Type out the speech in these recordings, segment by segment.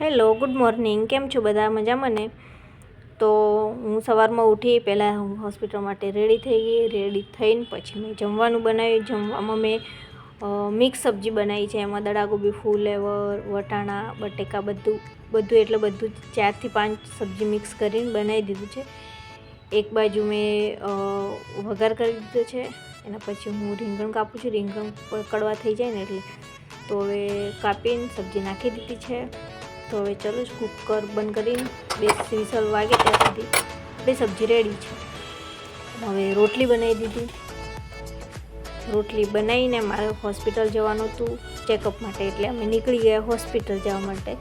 Hello, good morning. કેમ છો બધા? મજામાં ને? તો હું સવારમાં ઉઠી પહેલાં હું હોસ્પિટલ માટે રેડી થઈ ગઈ. રેડી થઈને પછી મેં જમવાનું બનાવ્યું. જમવામાં મેં મિક્સ સબ્જી બનાવી છે. એમાં દડાગોબી, ફૂલેવર, વટાણા, બટેકા બધું એટલે બધું 4 થી 5 સબ્જી મિક્સ કરીને બનાવી દીધું છે. એક બાજુ મેં વઘાર કરી દીધો છે. એના પછી હું રીંગણ કાપું છું. રીંગણ કડવા થઈ જાય ને એટલે તો હવે કાપીને સબ્જી નાખી દીધી છે. તો હવે ચલો કુકર બંધ કરીને 2 વિસલ વાગે ત્યાં સુધી આપણી સબ્જી રેડી છે. હવે રોટલી બનાવી દીધી. રોટલી બનાવીને મારે હોસ્પિટલ જવાનું હતું ચેકઅપ માટે, એટલે અમે નીકળી ગયા હોસ્પિટલ જવા માટે.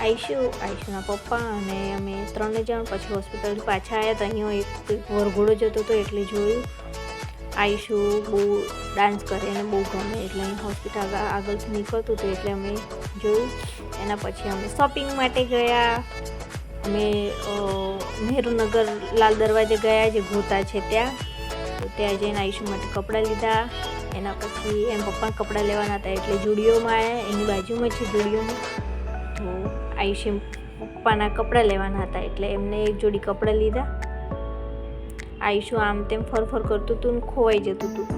આયુષના પપ્પા અને અમે 3 જણ પછી હોસ્પિટલથી પાછા આવ્યા. તો અહીંયા એક વરઘોડો જતો હતો એટલે જોયું. આયુષુ બહુ ડાન્સ કરે અને બહુ ગમે એટલે અહીં હોસ્પિટલ આગળથી નીકળતું હતું એટલે અમે જોયું. એના પછી અમે શોપિંગ માટે ગયા. અમે નહેરુનગર લાલ દરવાજે ગયા, જે ગોતા છે ત્યાં. તો ત્યાં જઈને આયુષ માટે કપડાં લીધા. એના પછી એમ પપ્પાને કપડાં લેવાના હતા એટલે જુડિયોમાં આવ્યા. એની બાજુમાં છે જુડિયોમાં. તો આયુષે પપ્પાના કપડાં લેવાના હતા એટલે એમને એક જોડી કપડાં લીધા. આયુષ આમ તેમ ફર કરતું હતું ને ખોવાઈ જતું હતું,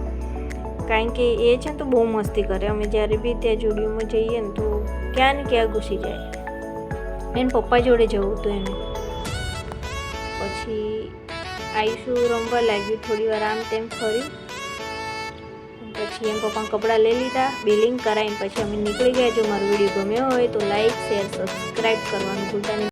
કારણ કે એ છે ને તો બહુ મસ્તી કરે. અમે જ્યારે બી ત્યાં જુડિયોમાં જઈએ ને તો ક્યાં ને ક્યાં ઘૂસી જાય. એને પપ્પા જોડે જવું હતું એને. પછી આયુષુ રમવા લાગ્યું, થોડી વાર આમ તેમ ફર્યું. પછી એમ પપ્પાને કપડાં લઈ લીધા, બિલિંગ કરાવીને પછી અમે નીકળી ગયા. જો મારો વિડીયો ગમ્યો હોય તો લાઈક, શેર, સબસ્ક્રાઈબ કરવાનું ભૂલતા નહીં.